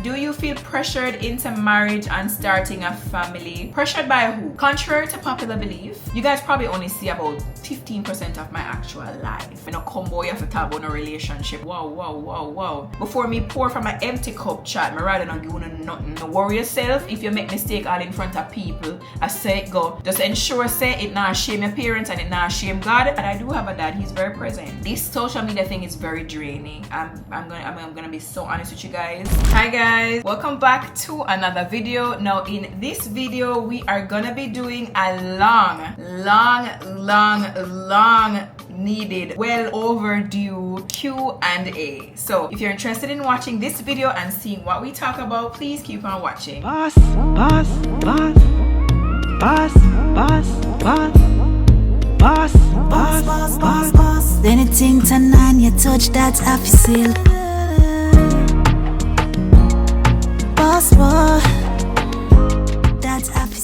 Do you feel pressured into marriage and starting a family? Pressured by who? Contrary to popular belief, you guys probably only see about 15% of my actual life. In a combo, you have to talk about a relationship. Wow. Before me pour from an empty cup chat, me rather not give you nothing. No worry yourself if you make mistake all in front of people. I say it go. Just ensure say it not shame your parents and it not shame God. And I do have a dad, he's very present. This social media thing is very draining. I'm gonna be so honest with you guys. Hi guys, welcome back to another video. Now in this video we are gonna be doing a long needed, well overdue Q&A. So if you're interested in watching this video and seeing what we talk about, please keep on watching. Boss. Anything Tanaania touch that I feel. Boss, that I feel.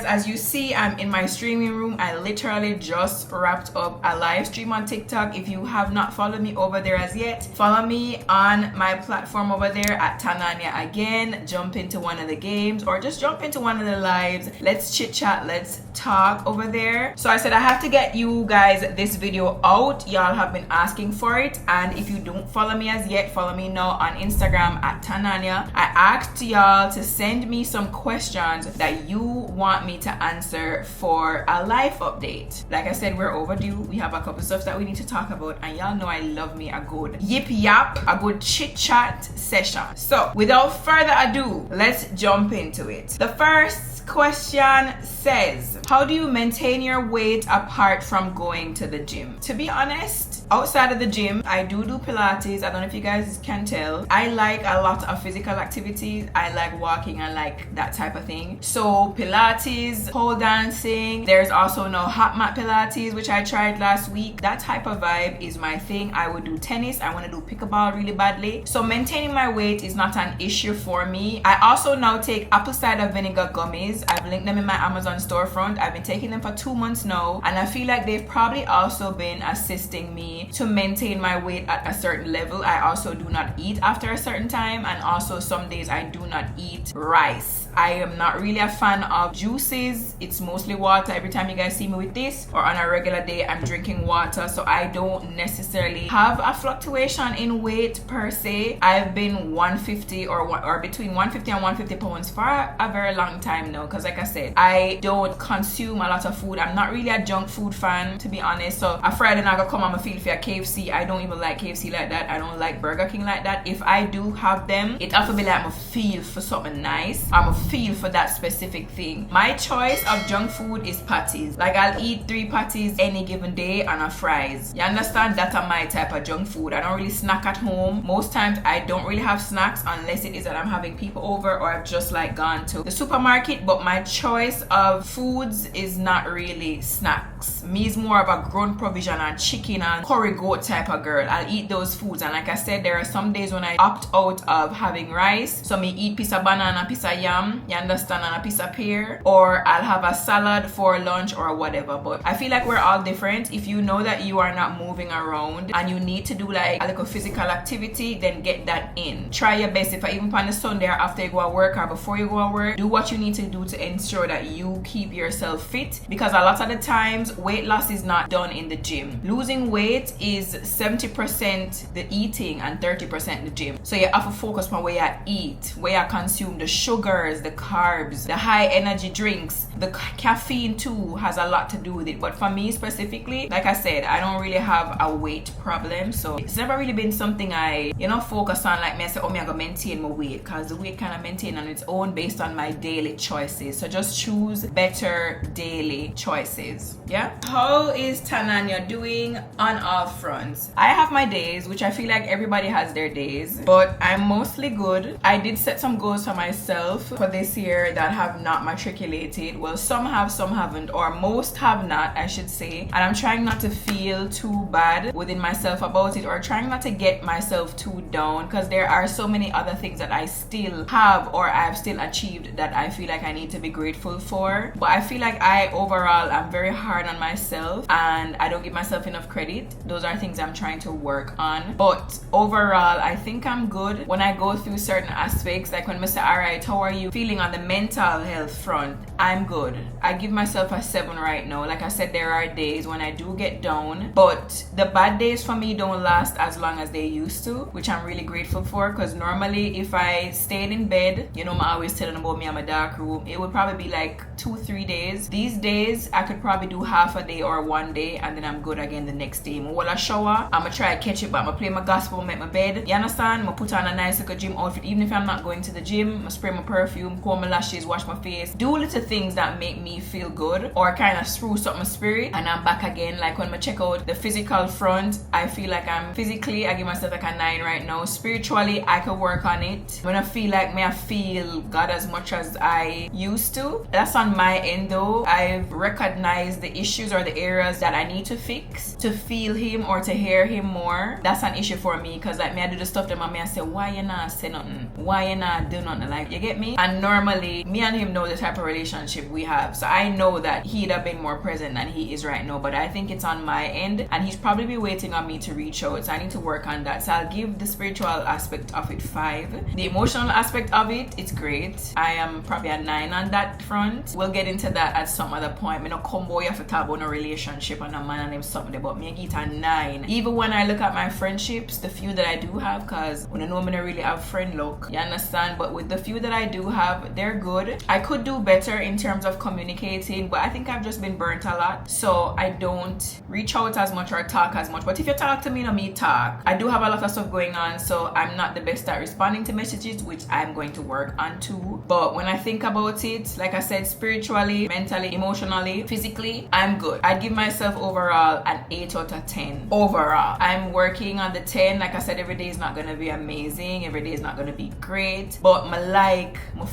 As you see, I'm in my streaming room. I literally just wrapped up a live stream on TikTok. If you have not followed me over there as yet, follow me on my platform over there at Tanaania again. Jump into one of the games or just jump into one of the lives. Let's chit chat, let's talk over there. So I said I have to get you guys this video out. Y'all have been asking for it, and if you don't follow me as yet, follow me now on Instagram at Tanaania. I asked y'all to send me some questions that you want me to answer for a life update. Like I said, we're overdue. We have a couple stuff that we need to talk about, and y'all know I love me a good yip yap, a good chit chat session. So without further ado, let's jump into it. The first question says, how do you maintain your weight apart from going to the gym? To be honest, outside of the gym, I do Pilates. I don't know if you guys can tell. I like a lot of physical activities. I like walking. I like that type of thing. So Pilates, pole dancing. There's also no hot mat Pilates, which I tried last week. That type of vibe is my thing. I would do tennis. I want to do pickleball really badly. So maintaining my weight is not an issue for me. I also now take apple cider vinegar gummies. I've linked them in my Amazon storefront. I've been taking them for 2 months now, and I feel like they've probably also been assisting me to maintain my weight at a certain level. I also do not eat after a certain time, and also some days I do not eat rice. I am not really a fan of juices. It's mostly water. Every time you guys see me with this or on a regular day, I'm drinking water. So I don't necessarily have a fluctuation in weight per se. I've been 150 or between 150 and 150 pounds for a very long time now, because like I said, I don't consume a lot of food. I'm not really a junk food fan, to be honest. So a Friday night I go come, I'm a feel for a KFC. I don't even like KFC like that. I don't like Burger King like that. If I do have them, it have to be like I'm a feel for something nice. I'm a feel for that specific thing. My choice of junk food is patties. Like I'll eat 3 patties any given day and a fries. You understand? That are my type of junk food. I don't really snack at home. Most times I don't really have snacks unless it is that I'm having people over or I've just like gone to the supermarket. But my choice of foods is not really snacks. Me is more of a grown provision and chicken and curry goat type of girl. I'll eat those foods, and like I said, there are some days when I opt out of having rice. So me eat piece of banana, piece of yam, you understand, and a piece of pear, or I'll have a salad for lunch or whatever. But I feel like we're all different. If you know that you are not moving around and you need to do like a little physical activity, then get that in. Try your best. If I even on the Sunday or after you go to work or before you go to work, do what you need to do to ensure that you keep yourself fit, because a lot of the times weight loss is not done in the gym. Losing weight is 70% the eating and 30% the gym. So you have to focus on where you eat, where you consume the sugars, the carbs, the high energy drinks. The caffeine too has a lot to do with it. But for me specifically, like I said, I don't really have a weight problem, so it's never really been something I focus on. Like me, I say, oh, me I go maintain my weight, because the weight kind of maintain on its own based on my daily choices. So just choose better daily choices. Yeah. How is Tanaania doing on all fronts? I have my days, which I feel like everybody has their days, but I'm mostly good. I did set some goals for myself for this year that have not matriculated. Well, some have, some haven't, or most have not, I should say. And I'm trying not to feel too bad within myself about it, or trying not to get myself too down, because there are so many other things that I still have or I've still achieved that I feel like I need to be grateful for. But I feel like I overall am very hard hard on myself and I don't give myself enough credit. Those are things I'm trying to work on. But overall, I think I'm good. When I go through certain aspects, like when I say, alright, how are you feeling on the mental health front? I'm good. I give myself a 7 right now. Like I said, there are days when I do get down, but the bad days for me don't last as long as they used to, which I'm really grateful for, because normally if I stayed in bed, you know, I'm always telling about me, I'm a dark room, it would probably be like 2-3 days. These days I could probably do half a day or 1 day and then I'm good again the next day. While I shower, I'ma try to catch it, but I'ma play my gospel, make my bed, you understand? I'ma put on a nice little gym outfit, even if I'm not going to the gym. I'ma spray my perfume, comb my lashes, wash my face, do little things that make me feel good or kind of spruce up my spirit, and I'm back again. Like when I check out the physical front, I feel like I'm physically, I give myself like a 9 right now. Spiritually, I could work on it. When I feel like I feel God as much as I used to, that's on my end though. I've recognized the issues or the areas that I need to fix to feel him or to hear him more. That's an issue for me, because like me, I do the stuff that I say, why you not say nothing? Why you not do nothing? Like, you get me? And normally me and him know the type of relationship we have, so I know that he'd have been more present than he is right now, but I think it's on my end and he's probably waiting on me to reach out, so I need to work on that. So I'll give the spiritual aspect of it 5. The emotional aspect of it, it's great. I am probably a 9 on that front. We'll get into that at some other point. Me no combo you have to talk about no relationship and a man and him something, but me get a 9. Even when I look at my friendships, the few that I do have, because when I know me don't really have friend luck, you understand, but with the few that I do have, they're good. I could do better in terms of communicating, but I think I've just been burnt a lot, so I don't reach out as much or talk as much. But if you talk to me, no me talk. I do have a lot of stuff going on, so I'm not the best at responding to messages, which I'm going to work on too. But when I think about it, like I said, spiritually, mentally, emotionally, physically, I'm good. I'd give myself overall an 8 out of 10. Overall, I'm working on the 10. Like I said, every day is not gonna be amazing, every day is not gonna be great, but my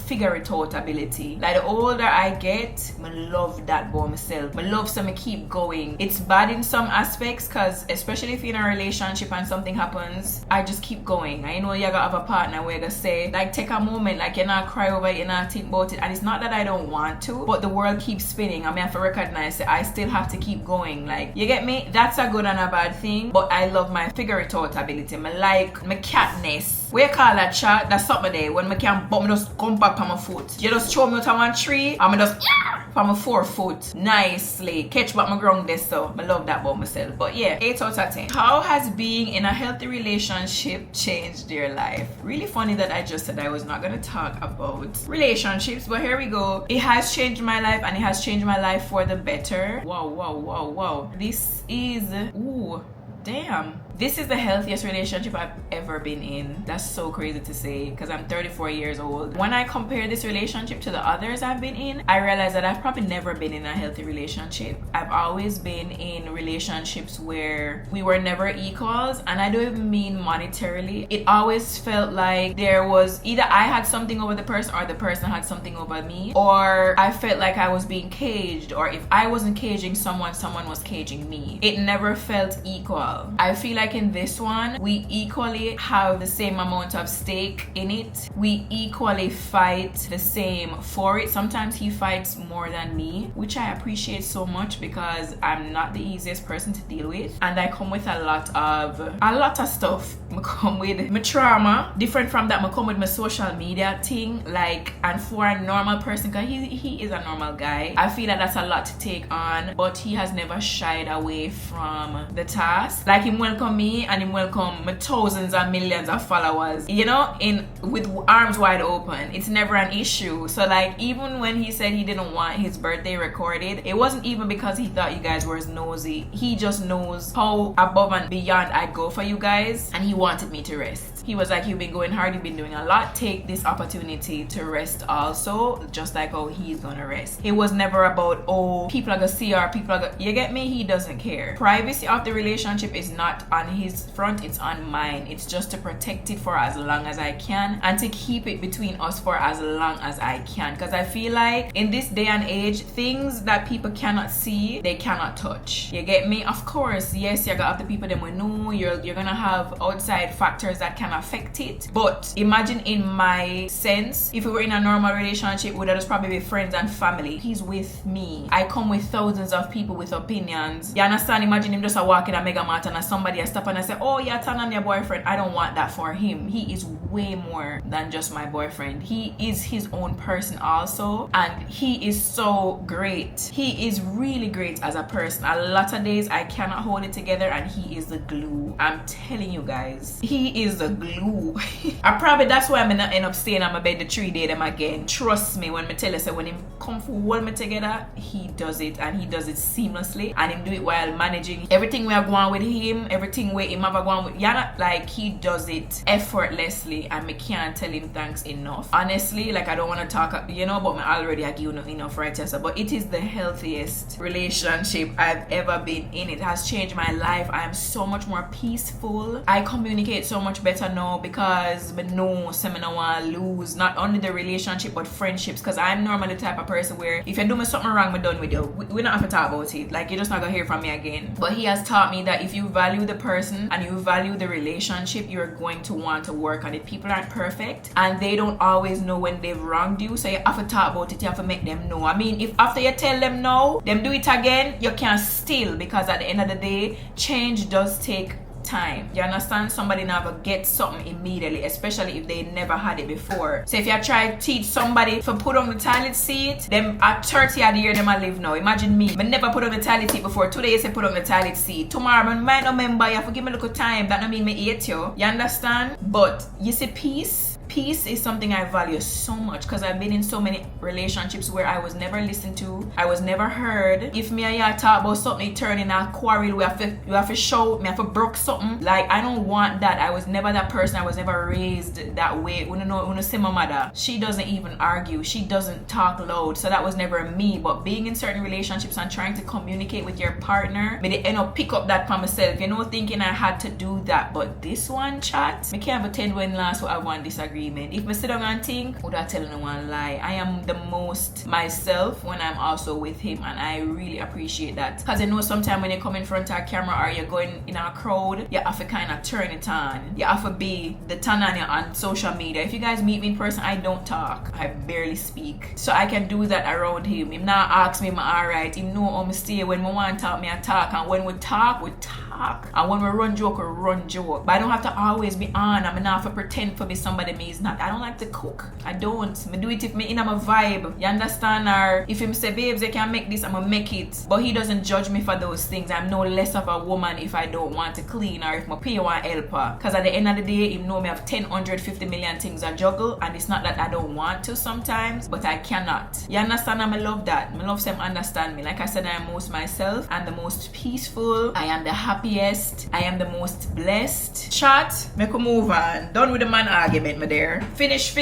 figure it out ability. Like the older I get, I love that about myself. I love so I keep going. It's bad in some aspects, because especially if you're in a relationship and something happens, I just keep going. I know you gotta have a partner where you gotta say, like, take a moment, like you're not cry over it, you're not think about it. And it's not that I don't want to, but the world keeps spinning. I mean, I have to recognize that I still have to keep going. Like, you get me? That's a good and a bad thing, but I love my figure it out ability. I like my catness. What you call that, chat? That's something there when I can bump, me just come back on my foot. You just throw me out on one tree, and I just from my 4 foot nicely catch back my ground there. So I love that about myself. But yeah, 8 out of 10. How has being in a healthy relationship changed your life? Really funny that I just said I was not gonna talk about relationships, but here we go. It has changed my life, and it has changed my life for the better. Wow. This is damn. This is the healthiest relationship I've ever been in. That's so crazy to say, because I'm 34 years old. When I compare this relationship to the others I've been in, I realize that I've probably never been in a healthy relationship. I've always been in relationships where we were never equals, and I don't even mean monetarily. It always felt like there was either I had something over the person or the person had something over me, or I felt like I was being caged, or if I wasn't caging someone, someone was caging me. It never felt equal. I feel like in this one, we equally have the same amount of stake in it. We equally fight the same for it. Sometimes he fights more than me, which I appreciate so much, because I'm not the easiest person to deal with, and I come with a lot of stuff. I come with my trauma, different from that. I come with my social media thing, like, and for a normal person, because he is a normal guy, I feel like that's a lot to take on, but he has never shied away from the task. Like, him welcome me, and him welcome my thousands and millions of followers, you know, with arms wide open. It's never an issue. So like, even when he said he didn't want his birthday recorded, it wasn't even because he thought you guys were nosy. He just knows how above and beyond I'd go for you guys, and he wanted me to rest. He was like, you've been going hard, you've been doing a lot, take this opportunity to rest also, just like how he's gonna rest. It was never about, oh, people are gonna see or people are gonna, you get me? He doesn't care. Privacy of the relationship is not on his front, it's on mine. It's just to protect it for as long as I can, and to keep it between us for as long as I can, because I feel like in this day and age, things that people cannot see, they cannot touch. You get me? Of course, yes, you gotta have the people that we know, you're gonna have outside factors that cannot can affect it. But imagine in my sense, if we were in a normal relationship, would just probably be friends and family. He's with me. I come with thousands of people with opinions. You understand? Imagine him just a walk in a mega mart and somebody a stop and I say, oh yeah, Tanaania boyfriend. I don't want that for him. He is way more than just my boyfriend. He is his own person also, and he is so great. He is really great as a person. A lot of days I cannot hold it together, and he is the glue. I'm telling you guys, he is the glue. I probably that's why I'm gonna end up staying on my bed the 3 day them again. Trust me when me tell you, so when him come for hold me together, he does it, and he does it seamlessly, and him do it while managing everything we are going with him, everything we him ever going with. Yeah, like he does it effortlessly, and me can't tell him thanks enough. Honestly, like I don't want to talk, but me already I give enough right answer. But it is the healthiest relationship I've ever been in. It has changed my life. I am so much more peaceful. I communicate so much better now because I know I don't want to lose not only the relationship but friendships, because I'm normally the type of person where if you do me something wrong, I'm done with you. We don't have to talk about it. Like you're just not gonna hear from me again. But he has taught me that if you value the person and you value the relationship, you're going to want to work on it. People aren't perfect and they don't always know when they've wronged you, so you have to talk about it. You have to make them know. I mean, if after you tell them no, them do it again, you can still, because at the end of the day, change does take time. You understand? Somebody never gets something immediately, especially if they never had it before. So if you try to teach somebody to put on the toilet seat, them at 30 of the year them I live now. Imagine me. I never put on the toilet seat before. Today you say put on the toilet seat. Tomorrow I might not remember. You have to give me a little time. That don't mean me hate you. You understand? But you see, peace is something I value so much, because I've been in so many relationships where I was never listened to, I was never heard. If me and you talk about something, it turn in a quarrel, you have to shout, me have to broke something. Like I don't want that. I was never that person. I was never raised that way. When you see my mother, she doesn't even argue, she doesn't talk loud, so that was never me. But being in certain relationships and trying to communicate with your partner, me they end up pick up that for myself, thinking I had to do that. But this one chat, me can't pretend when last I want disagreement. If me sit down and think, would I tell no one lie? I am the most myself when I'm also with him, and I really appreciate that, because I know sometimes when you come in front of a camera or you're going in a crowd, you have to kind of turn it on. You have to be the Tanaania on social media. If you guys meet me in person, I don't talk, I barely speak, so I can do that around him. Him not ask me am I alright. Him know how me stay. When me want to talk, me I talk, and when we talk, and when we run joke, we run joke. But I don't have to always be on. I'm not have to pretend to be somebody me is not. I don't like to cook. I don't. Me do it if me in my vibe. You understand? Or if him say, babes, I can make this, I'ma make it. But he doesn't judge me for those things. I'm no less of a woman if I don't want to clean, or if my pay want help her. Because at the end of the day, him know me have 10, 150 million things I juggle, and it's not that I don't want to sometimes, but I cannot. You understand? I love that. I love them understand me. Like I said, I am most myself and the most peaceful. I am the happiest. I am the most blessed. Chat, make a move on. Done with the man argument, my dear. Finish.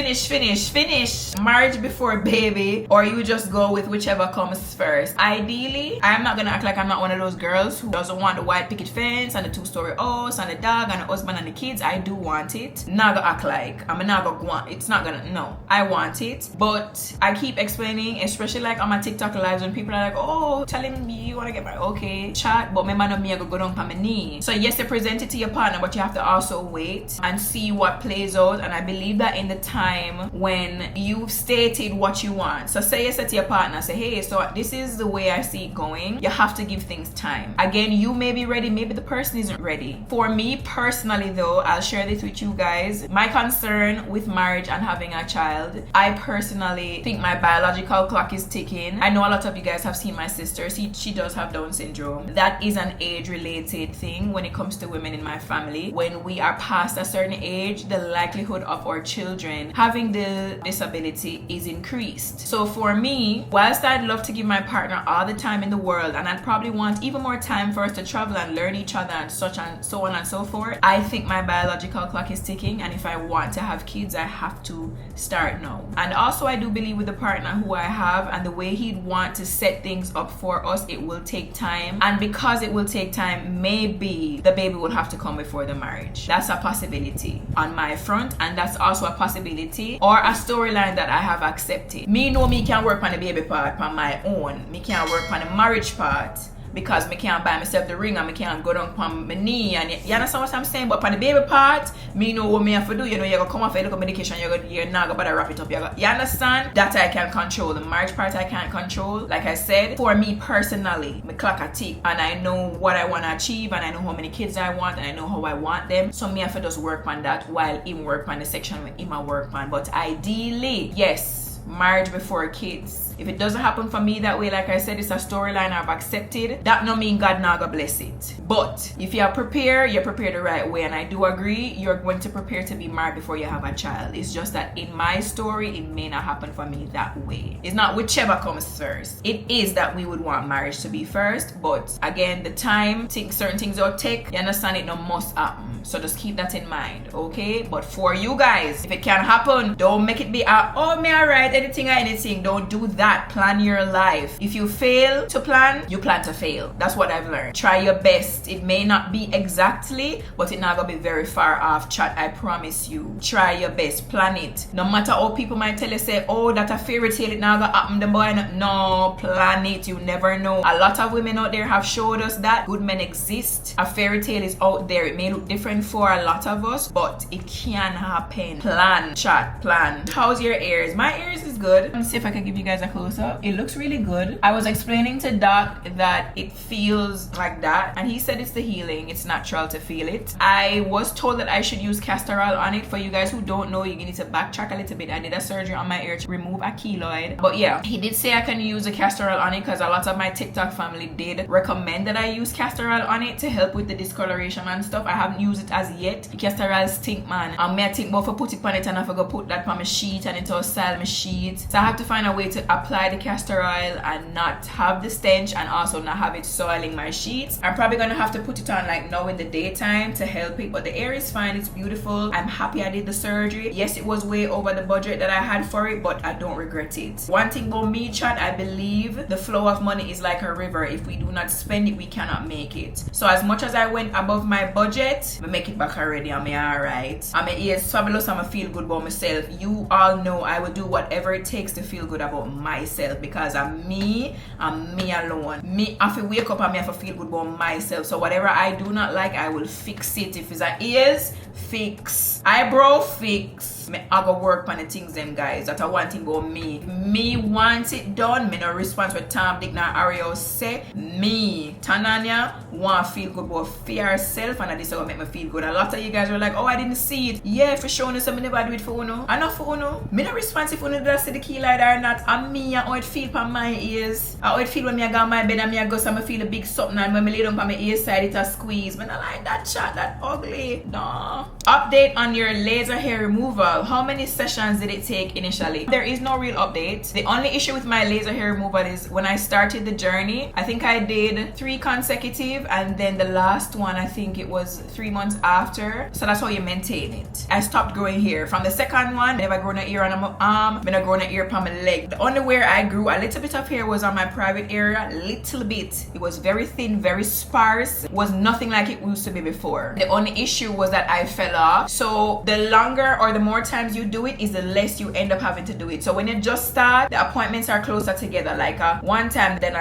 Marriage before baby, or you just go with whichever comes first. Ideally, I'm not gonna act like I'm not one of those girls who doesn't want the white picket fence and the 2-story house and the dog and the husband and the kids. I do want it. Not gonna act like I'm not gonna want. It's not gonna. No, I want it. But I keep explaining, especially like on my TikTok lives, when people are like, "Oh, telling me you wanna get married." Okay, chat. But my man of me, I go down on my knee. So yes, you present it to your partner, but you have to also wait and see what plays out. And I believe that in the time when you've stated what you want. So say you say to your partner, say, hey, so this is the way I see it going. You have to give things time. Again, you may be ready, maybe the person isn't ready. For me personally though, I'll share this with you guys. My concern with marriage and having a child, I personally think my biological clock is ticking. I know a lot of you guys have seen my sister. She does have Down syndrome. That is an age-related thing when it comes to women in my family. When we are past a certain age, the likelihood of our children having the disability is increased. So for me, whilst I'd love to give my partner all the time in the world, and I'd probably want even more time for us to travel and learn each other and such and so on and so forth, I think my biological clock is ticking, and if I want to have kids, I have to start now. And also I do believe with the partner who I have and the way he'd want to set things up for us, it will take time. And because it will take time, maybe the baby will have to come before the marriage. That's a possibility on my front, and that's also a possibility or a storyline that I have accepted. Me know me can work on the baby part on my own. Me can work on the marriage part because me can't buy myself the ring and me can't go down on my knee, and you understand what I'm saying? But on the baby part, me know what me have to do. You know, you're gonna come off a little medication, you're not gonna bother wrap it up. You understand? That I can control. The marriage part I can't control. Like I said, for me personally, me clock a tick and I know what I want to achieve and I know how many kids I want and I know how I want them. So me have to just work on that while him work on the section when him a work on. But ideally, yes, marriage before kids. If it doesn't happen for me that way, like I said, it's a storyline I've accepted. That no mean God not gonna bless it. But if you are prepared, you're prepared the right way. And I do agree, you're going to prepare to be married before you have a child. It's just that in my story, it may not happen for me that way. It's not whichever comes first. It is that we would want marriage to be first. But again, the time, certain things will take, you understand, it no must happen. So just keep that in mind, okay? But for you guys, if it can happen, don't make it be oh, me alright, anything or anything. Don't do that. Plan your life. If you fail to plan, you plan to fail. That's what I've learned. Try your best. It may not be exactly, but it not gonna be very far off, chat. I promise you. Try your best. Plan it. No matter how people might tell you, say, oh, that a fairy tale, it not gonna happen. The boy, no, plan it. You never know. A lot of women out there have showed us that good men exist. A fairy tale is out there. It may look different for a lot of us, but it can happen. Plan, chat, plan. How's your ears? My ears is good. Let's see if I can give you guys a close up. It looks really good. I was explaining to Doc that it feels like that, and he said it's the healing. It's natural to feel it. I was told that I should use castor oil on it. For you guys who don't know, you need to backtrack a little bit. I did a surgery on my ear to remove a keloid, but yeah, he did say I can use a castor oil on it because a lot of my TikTok family did recommend that I use castor oil on it to help with the discoloration and stuff. I haven't used it as yet. The castor oil stink, man. I may think about for put it on it and I forgot put that on my sheet and it all style my sheet. So I have to find a way to apply the castor oil and not have the stench and also not have it soiling my sheets. I'm probably gonna have to put it on like now in the daytime to help it, but the air is fine. It's beautiful. I'm happy I did the surgery. Yes, it was way over the budget that I had for it, but I don't regret it. One thing about me, chat, I believe the flow of money is like a river. If we do not spend it, we cannot make it. So as much as I went above my budget, I make it back already. I'm alright. I'm fabulous. I'm feel good about myself. You all know I will do whatever it takes to feel good about myself because I'm me alone. Me have to wake up and me have to feel good about myself. So whatever I do not like, I will fix it. If it's an ears, fix. Eyebrow, fix. I go work on the things them, guys. That's one thing about me. Me want it done. Me no response with Tom, Dick, nor Ariel say. Me, Tanaania, want to feel good about herself, and this will make me feel good. A lot of you guys were like, oh, I didn't see it. Yeah, for sure, so me never do it for uno. I know for uno. Me no response if uno does see the keloid or not. And me, how it feel on my ears. How it feel when me I go on my bed and me I go so I feel a big something, and when me lay down on my ear side, it a squeeze. Man, I like that chat, that ugly. No. Update on your laser hair removal. How many sessions did it take initially? There is no real update. The only issue with my laser hair removal is when I started the journey, I think I did 3 consecutive, and then the last one, I think it was 3 months after. So that's how you maintain it. I stopped growing hair. From the second one, I never grown an ear on my arm, I never grown an ear on my leg. The only where I grew a little bit of hair was on my private area, little bit. It was very thin, very sparse. It was nothing like it used to be before. The only issue was that I fell off. So the longer or the more times you do it is the less you end up having to do it. So when you just start, the appointments are closer together, like one time, then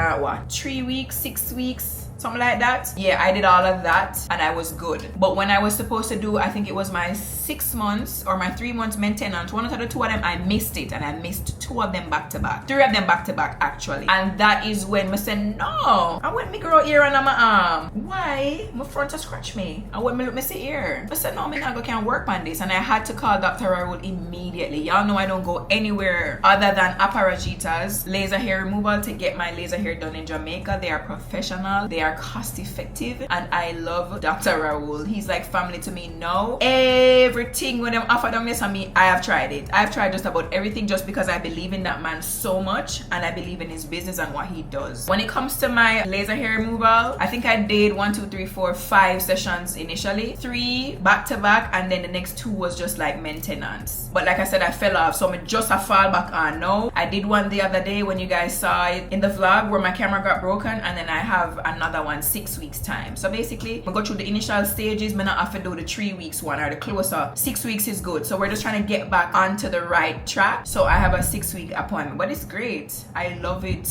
3 weeks, 6 weeks, something like that. Yeah, I did all of that and I was good. But when I was supposed to do, I think it was my 6 months or my 3 months maintenance, one of the 2 of them, I missed it, and I missed 2 of them back to back. 3 of them back to back actually. And that is when I said, no, I want me grow ear on my arm. Why? My front to scratch me. I want me look me see ear. I said, no, me not go can work on this. And I had to call Dr. Raul immediately. Y'all know I don't go anywhere other than Aparajita's laser hair removal to get my laser hair done in Jamaica. They are professional. They are cost effective, and I love Dr. Raul. He's like family to me now. Everything when them offer them this on me, I have tried it. I've tried just about everything just because I believe in that man so much, and I believe in his business and what he does. When it comes to my laser hair removal, I think I did 1, 2, 3, 4, 5 sessions initially, 3 back to back, and then the next 2 was just like maintenance. But like I said, I fell off, so I'm just a fall back on now. I did one the other day when you guys saw it in the vlog where my camera got broken, and then I have another another one 6 weeks time. So basically we go through the initial stages. Me not have to do the 3 weeks one or the closer. 6 weeks is good. So we're just trying to get back onto the right track. So I have a 6-week appointment, but it's great. I love it.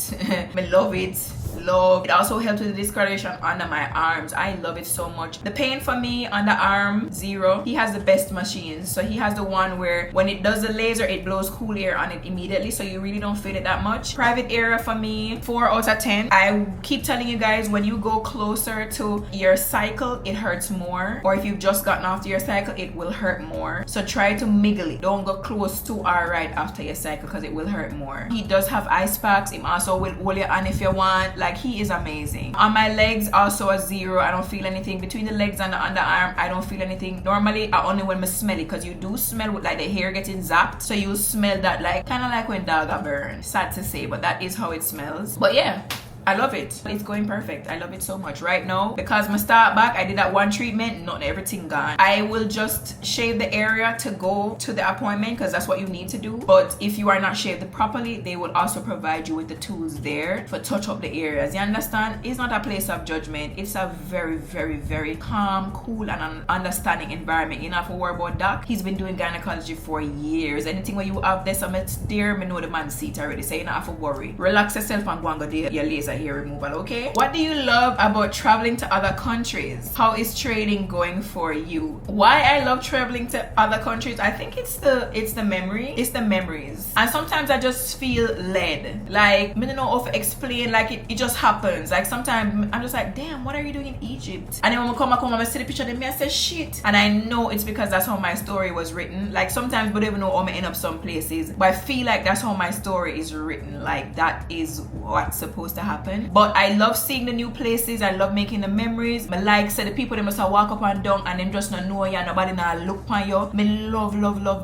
I love it. Love it. Also helps with the discoloration under my arms. I love it so much. The pain for me on the arm, 0. He has the best machines. So he has the one where when it does the laser, it blows cool air on it immediately, so you really don't feel it that much. Private area for me, 4 out of 10. I keep telling you guys, when you go closer to your cycle, it hurts more, or if you've just gotten off to your cycle, it will hurt more. So try to miggle it. Don't go close to or right after your cycle, because it will hurt more. He does have ice packs. Him also will hold your hand if you want. Like, he is amazing. On my legs, also a 0. I don't feel anything. Between the legs and the underarm, I don't feel anything. Normally I only when I smell it, because you do smell with like the hair getting zapped, so you smell that, like kind of like when dog are burned. Sad to say, but that is how it smells. But yeah, I love it. It's going perfect. I love it so much. Right now, because my start back, I did that one treatment, not everything gone. I will just shave the area to go to the appointment, because that's what you need to do. But if you are not shaved properly, they will also provide you with the tools there for touch up the areas. You understand? It's not a place of judgment. It's a very, very, very calm, cool, and an understanding environment. You don't have to worry about that. He's been doing gynecology for years. Anything where you have this, I'm there, me know the man seat already, so you don't have to worry. Relax yourself and go and go do your laser hair removal. Okay, what do you love about traveling to other countries? How is trading going for you? Why I love traveling to other countries, I think it's the memories, and sometimes I just feel led. Like, I don't know how to explain. Like, it just happens. Like, sometimes I'm just like, damn, what are you doing in Egypt? And then when I come back home, I see the picture of me, I say shit, and I know it's because that's how my story was written. Like, sometimes we don't even know how I end up some places, but I feel like that's how my story is written. Like, that is what's supposed to happen. But I love seeing the new places. I love making the memories. Me like say the people, they must have walk up and down and them just not know you and nobody not look upon you. Me love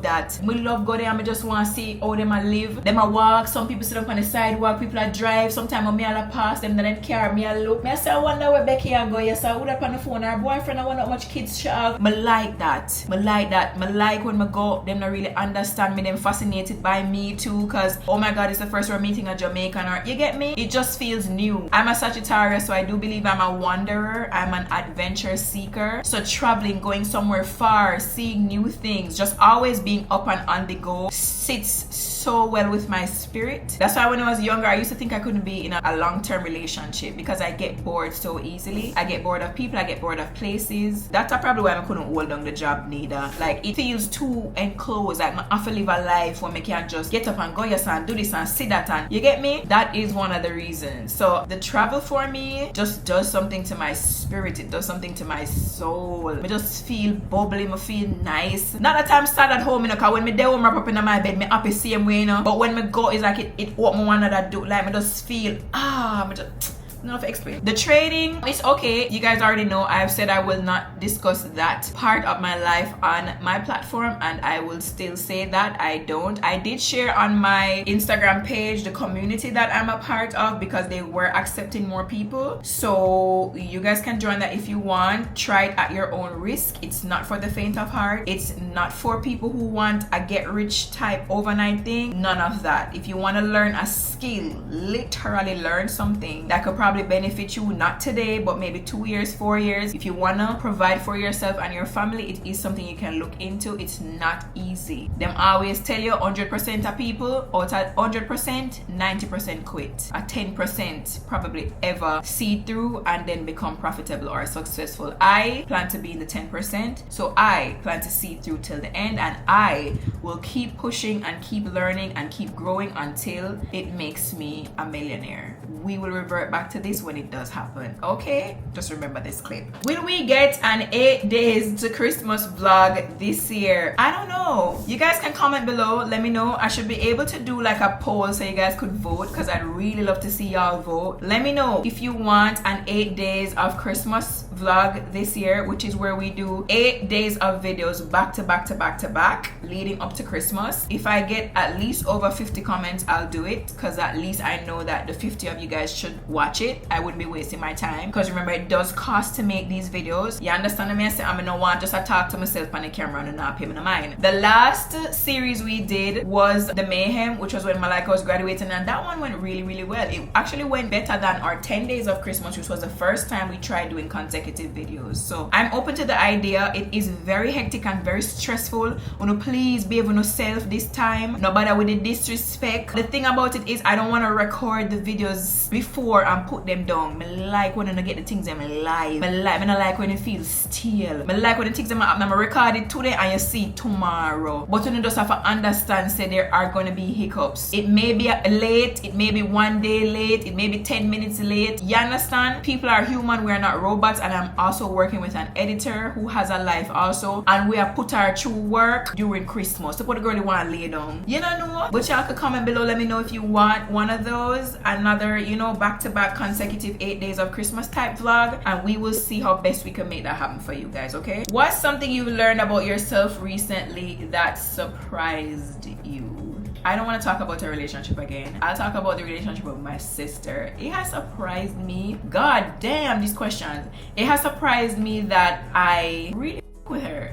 that. Me love go there and me just want to see how them a live. Them a walk. Some people sit up on the sidewalk. People a drive. Sometimes when me a pass them, then car me a look. Me I say, I wonder where Becky a go. Yes, I would up on the phone. Her boyfriend, I wonder how much kids she have. Me like that. Me like when me go, them not really understand me. Them fascinated by me too, cause oh my God, it's the first we're meeting a Jamaican. Or you get me? It just feels new. I'm a Sagittarius, so I do believe I'm a wanderer. I'm an adventure seeker. So traveling, going somewhere far, seeing new things, just always being up and on the go sits so well with my spirit. That's why when I was younger, I used to think I couldn't be in a long-term relationship, because I get bored so easily. I get bored of people, I get bored of places. That's probably why I couldn't hold on the job neither. Like, it feels too enclosed. Like, I have to live a life where I can't just get up and go yes and do this and see that, and you get me? That is one of the reasons. So the travel for me just does something to my spirit. It does something to my soul. I just feel bubbly, I feel nice. Not that I'm sad at home, you know, because when me there home, up in my bed, me happy same way, you know. But when me go, it's like it open one of that do. Like, I just feel, I just not to explain. The trading, it's okay. You guys already know I've said I will not discuss that part of my life on my platform, and I will still say that I don't. I did share on my Instagram page the community that I'm a part of, because they were accepting more people. So you guys can join that if you want. Try it at your own risk. It's not for the faint of heart. It's not for people who want a get rich type overnight thing. None of that. If you want to learn a skill, literally learn something that could probably benefit you, not today, but maybe 2 years, 4 years. If you want to provide for yourself and your family, it is something you can look into. It's not easy. Them always tell you 100% of people, out of 100%, 90% quit. A 10% probably ever see through and then become profitable or successful. I plan to be in the 10%, so I plan to see through till the end, and I will keep pushing and keep learning and keep growing until it makes me a millionaire. We will revert back to this when it does happen. Okay, just remember this clip. Will we get an 8 days to Christmas vlog this year? I don't know. You guys can comment below, let me know. I should be able to do like a poll so you guys could vote, because I'd really love to see y'all vote. Let me know if you want an 8 days of Christmas vlog this year, which is where we do 8 days of videos back to back to back to back leading up to Christmas. If I get at least over 50 comments, I'll do it, because at least I know that the 50 of you guys should watch it. I wouldn't be wasting my time, because remember, it does cost to make these videos. You understand me? I say I'm gonna want just to talk to myself on the camera and not pay me no mind. The last series we did was the Mayhem, which was when Malika was graduating, and that one went really well. It actually went better than our 10 days of Christmas, which was the first time we tried doing consecutive videos. So I'm open to the idea. It is very hectic and very stressful. Wanna please behave with yourself this time. Nobody with the disrespect. The thing about it is I don't want to record the videos before and put them down. I like when I get the things them live. I don't like when it feels stale. I like when the things them happen. I'm record it today and you see it tomorrow. But you just have to understand, say there are going to be hiccups. It may be late. It may be 1 day late. It may be 10 minutes late. You understand? People are human. We are not robots. And I'm also working with an editor who has a life also. And we have put her through work during Christmas. So put the girl you want to lay down. You don't know? But y'all could comment below. Let me know if you want one of those. Another, back-to-back consecutive 8 days of Christmas type vlog. And we will see how best we can make that happen for you guys, okay? What's something you learned about yourself recently that surprised you? I don't want to talk about a relationship again. I'll talk about the relationship with my sister. It has surprised me. God damn, these questions. It has surprised me that I really with her.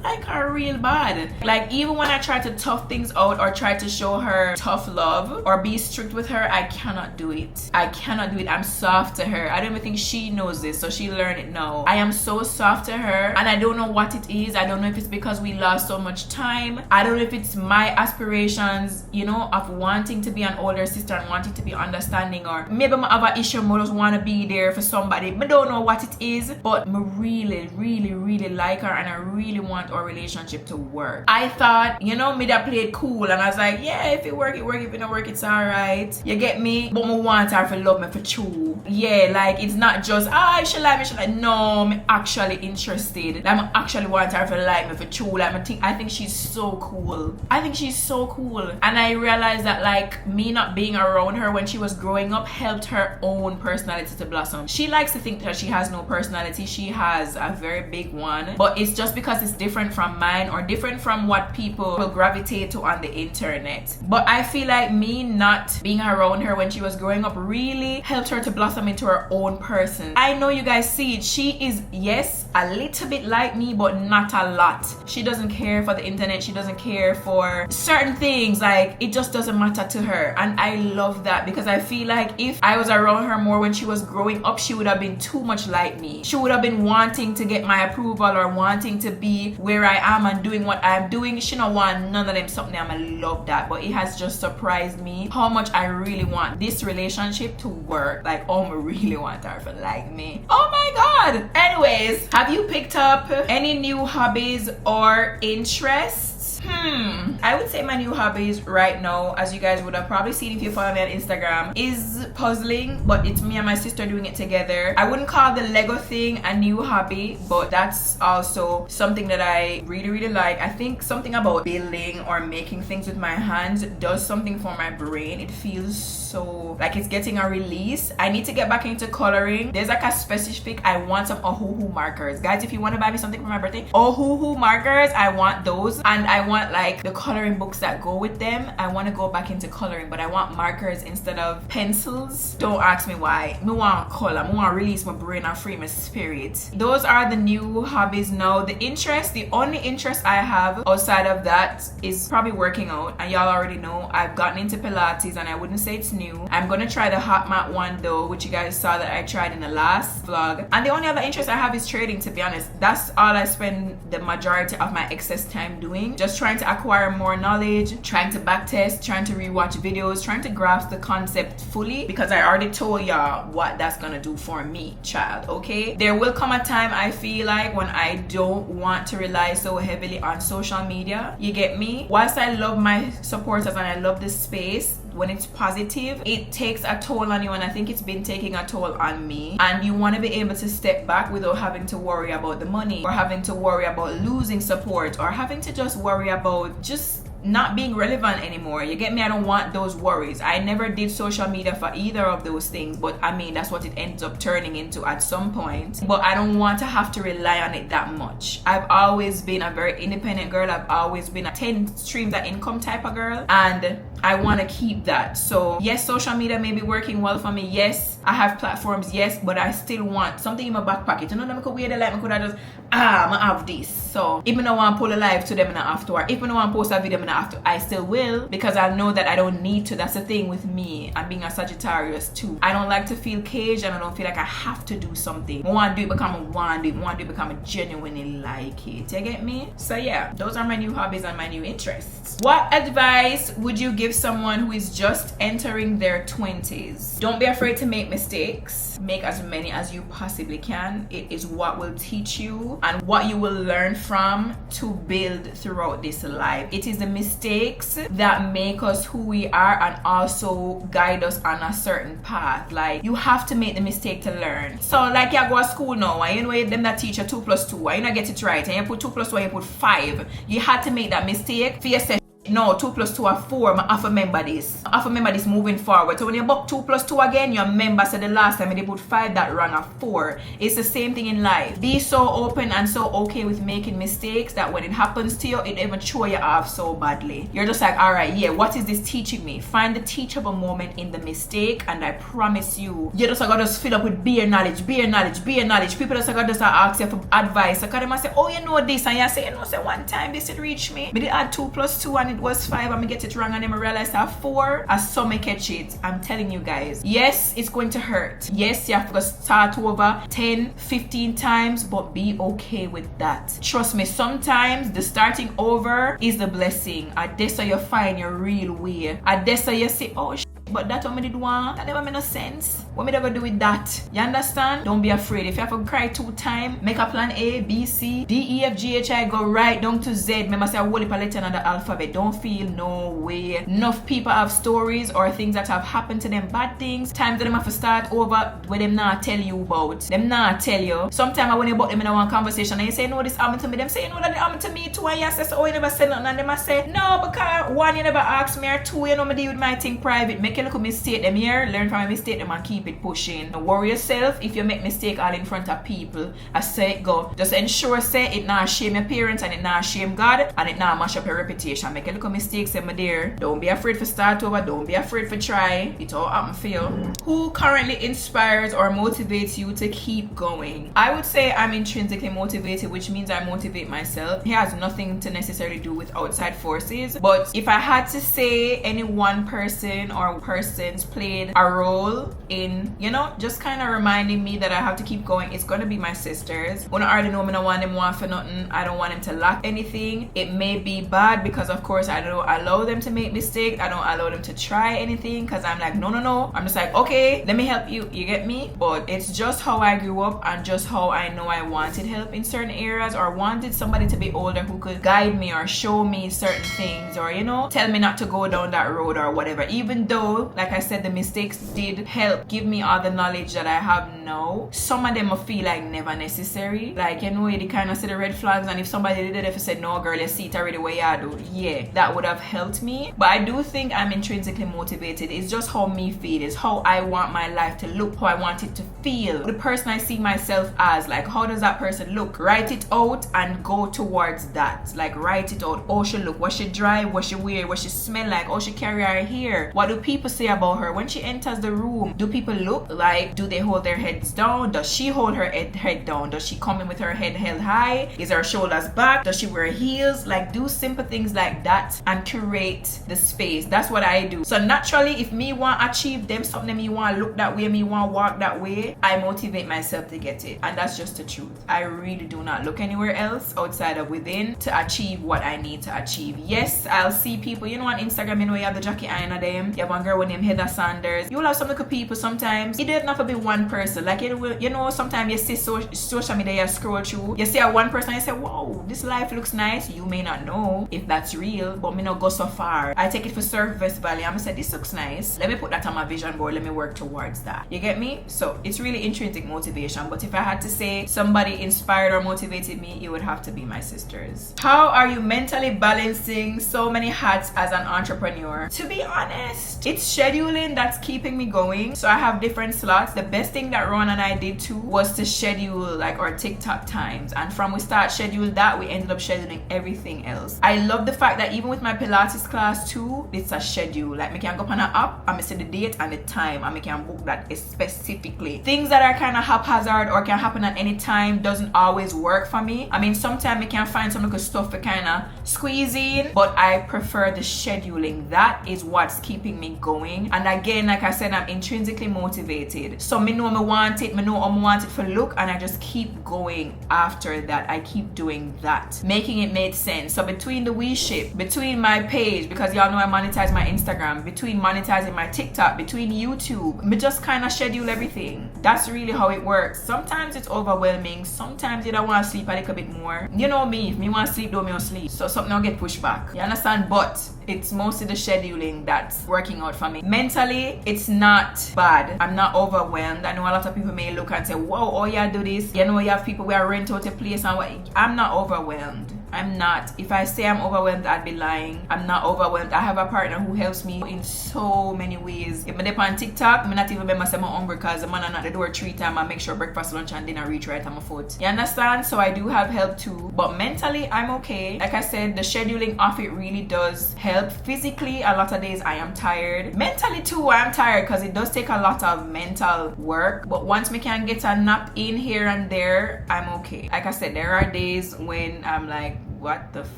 like her real bad. Like, even when I try to tough things out or try to show her tough love or be strict with her, I cannot do it. I'm soft to her. I don't even think she knows this, so she learned it now. I am so soft to her, and I don't know what it is. I don't know if it's because we lost so much time. I don't know if it's my aspirations, of wanting to be an older sister and wanting to be understanding, or maybe I have an issue. I just want to be there for somebody. I don't know what it is, but I really like her, and I really want our relationship to work. I thought, me that played cool, and I was like, yeah, if it work, it work. If it don't work, it's alright. You get me? But I want her to love me for true. Yeah, like, it's not just, she like me. No, I'm actually interested. Like, I actually want her to like me for true. Like, I think she's so cool. And I realized that, like, me not being around her when she was growing up helped her own personality to blossom. She likes to think that she has no personality. She has a very big one, but it's just because it's different from mine or different from what people will gravitate to on the internet. But I feel like me not being around her when she was growing up really helped her to blossom into her own person. I know you guys see it. She is, yes, a little bit like me, but not a lot. She doesn't care for the internet. She doesn't care for certain things. Like, it just doesn't matter to her. And I love that, because I feel like if I was around her more when she was growing up, she would have been too much like me. She would have been wanting to get my approval or wanting to be where I am and doing what I'm doing. She don't want none of them something. I love that. But it has just surprised me how much I really want this relationship to work. Like, I really want her to like me. Oh my god. Anyways, have you picked up any new hobbies or interests? I would say my new hobbies right now, as you guys would have probably seen if you follow me on Instagram, is puzzling, but it's me and my sister doing it together. I wouldn't call the Lego thing a new hobby, but that's also something that I really like. I think something about building or making things with my hands does something for my brain. It feels so like it's getting a release. I need to get back into coloring. There's like a specific, I want some Ohuhu markers. Guys, if you want to buy me something for my birthday, Ohuhu markers, I want those. And I want like the coloring books that go with them. I want to go back into coloring, but I want markers instead of pencils. Don't ask me why. I want color. I want to release my brain and free my spirit. Those are the new hobbies now. The only interest I have outside of that is probably working out. And y'all already know I've gotten into Pilates, and I wouldn't say it's new. I'm gonna try the hot mat one though, which you guys saw that I tried in the last vlog. And the only other interest I have is trading, to be honest. That's all I spend the majority of my excess time doing. Just trying to acquire more knowledge, trying to backtest, trying to rewatch videos, trying to grasp the concept fully, because I already told y'all what that's gonna do for me, child, okay? There will come a time, I feel like, when I don't want to rely so heavily on social media. You get me? Whilst I love my supporters and I love this space, when it's positive, it takes a toll on you, and I think it's been taking a toll on me. And you want to be able to step back without having to worry about the money, or having to worry about losing support, or having to just worry about just not being relevant anymore. You get me? I don't want those worries. I never did social media for either of those things, but I mean, that's what it ends up turning into at some point. But I don't want to have to rely on it that much. I've always been a very independent girl. I've always been a 10 streams of income type of girl, and I want to keep that. So yes, social media may be working well for me. Yes, I have platforms. Yes, but I still want something in my back pocket. You know, I could wear the life. I could have just I have this. So even though I want to pull a live to them and after, or even though I want to post a video and after, I still will, because I know that I don't need to. That's the thing with me. I'm being a Sagittarius too. I don't like to feel caged, and I don't feel like I have to do something. I want to do it because I want to do it. I want to do it because I genuinely like it. You get me? So yeah, those are my new hobbies and my new interests. What advice would you give someone who is just entering their 20s? Don't be afraid to make mistakes. Make as many as you possibly can. It is what will teach you and what you will learn from to build throughout this life. It is the mistakes that make us who we are and also guide us on a certain path. Like, you have to make the mistake to learn. So like, you go to school now and you know them that teach you 2 plus 2 and you not get it right and you put 2 plus 2 and you put 5. You had to make that mistake for yourself. No, 2 plus 2 are 4. I have to remember this. I have to remember this moving forward. So when you buck 2 plus 2 again, you remember, so the last time they put 5 that wrong are 4. It's the same thing in life. Be so open and so okay with making mistakes that when it happens to you, it even throw you off so badly. You're just like, alright, yeah, what is this teaching me? Find the teachable moment in the mistake, and I promise you, you just gotta just fill up with beer knowledge. People just gotta just ask you for advice. Because they might say, oh, you know this, and you say, you know, say one time this it reached me. But it had 2 plus 2 and it was 5 and I get it wrong and then I realize I have 4. I saw me catch it. I'm telling you guys, yes, it's going to hurt. Yes, you have to start over 10, 15 times, but be okay with that. Trust me, sometimes the starting over is the blessing. At this you find your real way. At this you say, oh but that's what I did want. That never made no sense. What me never do with that? You understand? Don't be afraid. If you have to cry 2 times, make a plan A, B, C, D, E, F, G, H, I, go right down to Z. Remember, say a whole heap of letter in the alphabet. Don't feel no way. Enough people have stories or things that have happened to them, bad things. Times that them have to start over where them not tell you about. Them not tell you. Sometimes when you about them in one conversation and you say, no, this happened to me. Them say, no, that happened to me too. And you say, so, oh, you never said nothing. And them say, no, because 1, you never asked me, or 2, you know me deal with my thing private. Make a little mistake them here, learn from a mistake them and keep it pushing. Don't worry yourself if you make mistake all in front of people. I say it go. Just ensure say it not shame your parents and it not shame God and it not mash up your reputation. Make a little mistake, say my dear. Don't be afraid to start over. Don't be afraid to try. It all happen for you. Who currently inspires or motivates you to keep going? I would say I'm intrinsically motivated, which means I motivate myself. It has nothing to necessarily do with outside forces. But if I had to say any one person or persons played a role in, you know, just kind of reminding me that I have to keep going, it's gonna be my sisters. When I already know me, I don't want them want for nothing. I don't want them to lack anything. It may be bad because of course I don't allow them to make mistakes. I don't allow them to try anything because I'm like, no. I'm just like, okay, let me help you. You get me? But it's just how I grew up and just how I know I wanted help in certain areas or wanted somebody to be older who could guide me or show me certain things or, you know, tell me not to go down that road or whatever. Even though, like I said, the mistakes did help give me all the knowledge that I have now. Some of them I feel like never necessary. Like, you know, you kind of see the red flags, and if somebody did it, if I said, no girl, you see it already way I do, yeah, that would have helped me. But I do think I'm intrinsically motivated. It's just how me feel. It's how I want my life to look, how I want it to feel. The person I see myself as, like, how does that person look? Write it out and go towards that. Like, write it out. Oh, she look, what she drive, what she wear, what she smell like, oh, she carry her hair. What do people say about her? When she enters the room, do people look like, do they hold their heads down? Does she hold her head down? Does she come in with her head held high? Is her shoulders back? Does she wear heels? Like, do simple things like that and curate the space. That's what I do. So naturally, if me want to achieve them something, me want to look that way, me want to walk that way, I motivate myself to get it. And that's just the truth. I really do not look anywhere else outside of within to achieve what I need to achieve. Yes, I'll see people, you know, on Instagram, you know, you have the jockey eye on them. You have one girl girl named Heather Sanders. You will have some little people sometimes. It doesn't have to be one person. Like, you know, sometimes you see social media, you scroll through, you see a one person, you say, wow, this life looks nice. You may not know if that's real, but me not go so far. I take it for surface value. I'm gonna say, this looks nice. Let me put that on my vision board. Let me work towards that. You get me? So it's really intrinsic motivation. But if I had to say somebody inspired or motivated me, it would have to be my sisters. How are you mentally balancing so many hats as an entrepreneur? To be honest, it's scheduling that's keeping me going. So I have different slots. The best thing that Ron and I did too was to schedule like our TikTok times, and from we start schedule that, we ended up scheduling everything else. I love the fact that even with my Pilates class too, it's a schedule. Like, me can go on an app and me see the date and the time, and me can book that specifically. Things that are kind of haphazard or can happen at any time doesn't always work for me. I mean, sometimes me can find some little stuff to kind of squeeze in, but I prefer the scheduling. That is what's keeping me going. And again, like I said, I'm intrinsically motivated. So me know me want it, me know I want it for look, and I just keep going after that. I keep doing that, making it make sense. So between the wee ship, between my page, because y'all know I monetize my Instagram, between monetizing my TikTok, between YouTube, me just kind of schedule everything. That's really how it works. Sometimes it's overwhelming. Sometimes you don't want to sleep a little bit more. You know me, if me want to sleep, don't me on sleep. So something will get pushed back. You understand? But it's mostly the scheduling that's working out for me. Mentally, it's not bad. I'm not overwhelmed. I know a lot of people may look and say, whoa, oh yeah, do this. You know, you have people where rent out a place and what. I'm not overwhelmed. I'm not. If I say I'm overwhelmed, I'd be lying. I'm not overwhelmed. I have a partner who helps me in so many ways. If I dip on TikTok, I'm not even remember say I'm hungry because the man are at the door 3 times and make sure breakfast, lunch, and dinner reach right on my foot. You understand? So I do have help too. But mentally, I'm okay. Like I said, the scheduling of it really does help. Physically, a lot of days I am tired. Mentally too, I'm tired because it does take a lot of mental work. But once me can get a nap in here and there, I'm okay. Like I said, there are days when I'm like, what the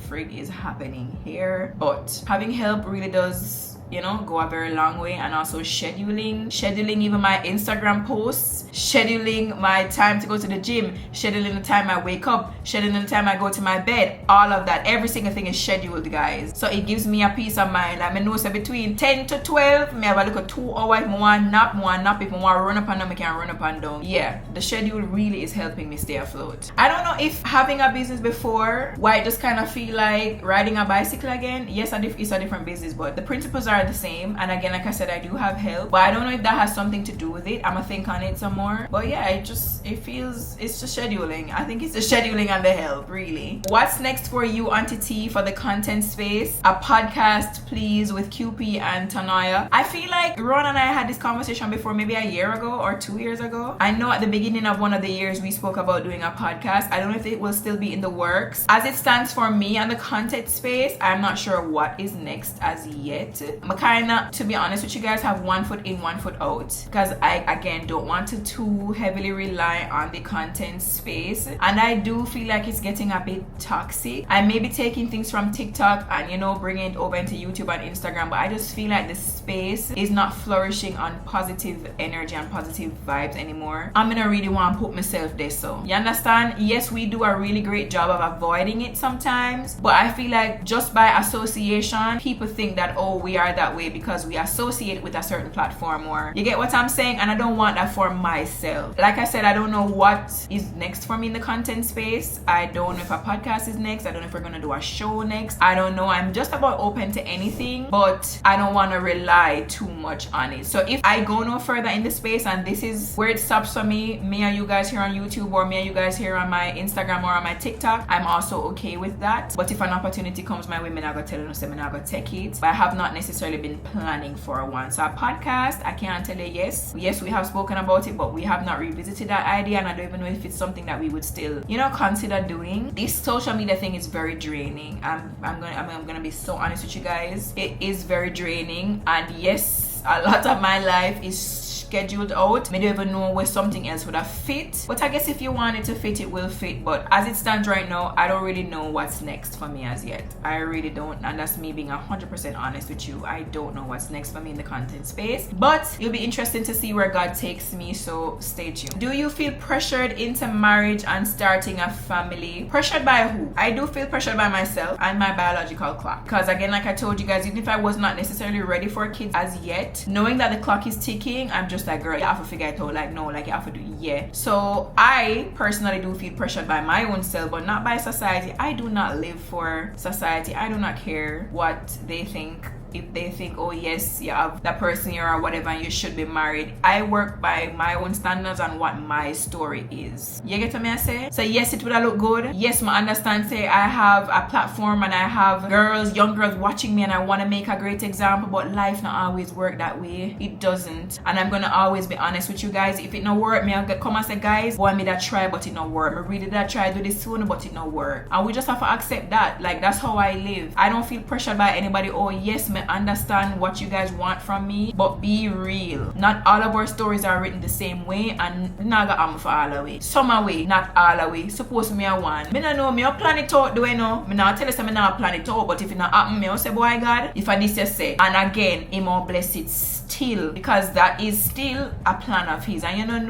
frig is happening here? But having help really does, you know, go a very long way. And also scheduling even my Instagram posts, scheduling my time to go to the gym, scheduling the time I wake up, scheduling the time I go to my bed. All of that, every single thing is scheduled, guys. So it gives me a peace of mind. Like, I know so between 10 to 12, me have a look at 2 hours. If I want nap, if I want to run up and down, I can run up and down. Yeah, the schedule really is helping me stay afloat. I don't know if having a business before, why it just kind of feel like riding a bicycle again. Yes, it's a different business, but the principles are the same. And again, like I said, I do have help, but I don't know if that has something to do with it. I'm gonna think on it some more. But yeah, it's just scheduling. I think it's the scheduling and the help, really. What's next for you, Auntie T, for the content space? A podcast, please, with QP and Tanaania. I feel like Ron and I had this conversation before, maybe a year ago or 2 years ago. I know at the beginning of one of the years we spoke about doing a podcast. I don't know if it will still be in the works. As it stands for me and the content space, I'm not sure what is next as yet. I'm kinda, to be honest with you guys, have 1 foot in, 1 foot out, because I again don't want to too heavily rely on the content space, and I do feel like it's getting a bit toxic. I may be taking things from TikTok and, you know, bringing it over into YouTube and Instagram, but I just feel like the space is not flourishing on positive energy and positive vibes anymore. I'm gonna really want to put myself there. So you understand? Yes, we do a really great job of avoiding it sometimes, but I feel like just by association, people think that, oh, we are that way because we associate with a certain platform, or you get what I'm saying? And I don't want that for myself. Like I said, I don't know what is next for me in the content space. I don't know if a podcast is next. I don't know if we're gonna do a show next. I don't know. I'm just about open to anything, but I don't want to rely too much on it. So if I go no further in the space and this is where it stops for me and you guys here on YouTube, or me and you guys here on my Instagram or on my TikTok, I'm also okay with that. But if an opportunity comes my way, I'm gonna tell you, I'm gonna take it. But I have not necessarily been planning for one. So a podcast, I can't tell you yes, we have spoken about it, but we have not revisited that idea, and I don't even know if it's something that we would still, you know, consider doing. This social media thing is very draining. I'm gonna be so honest with you guys. It is very draining, and yes, a lot of my life is scheduled out. I don't even know where something else would have fit. But I guess if you want it to fit, it will fit. But as it stands right now, I don't really know what's next for me as yet. I really don't. And that's me being 100% honest with you. I don't know what's next for me in the content space. But it'll be interesting to see where God takes me. So stay tuned. Do you feel pressured into marriage and starting a family? Pressured by who? I do feel pressured by myself and my biological clock. Because again, like I told you guys, even if I was not necessarily ready for kids as yet, knowing that the clock is ticking, I'm just like, girl, you have to figure it out. Like, no, like you have to do it. Yeah. So I personally do feel pressured by my own self, but not by society. I do not live for society. I do not care what they think. If they think, oh yes, you have that person here or whatever and you should be married, I work by my own standards and what my story is. You get what I say? So yes, it would have look good. Yes, I understand, say I have a platform and I have girls, young girls watching me and I want to make a great example, but life not always work that way. It doesn't. And I'm gonna always be honest with you guys. If it not work, me I'll come and say, guys, boy, me that try but it not work. Me really that try do this soon but it not work. And we just have to accept that. Like, that's how I live. I don't feel pressured by anybody. Oh yes, me understand what you guys want from me, but be real. Not all of our stories are written the same way, and not gonna for all the way. Some are way, not all the way. Suppose me I want. Me not know me I plan it out do I know. Me not tell you say me not plan it out, but if it not happen, me I say, boy God, if I this just say, and again, him will bless it still, because that is still a plan of his, and you don't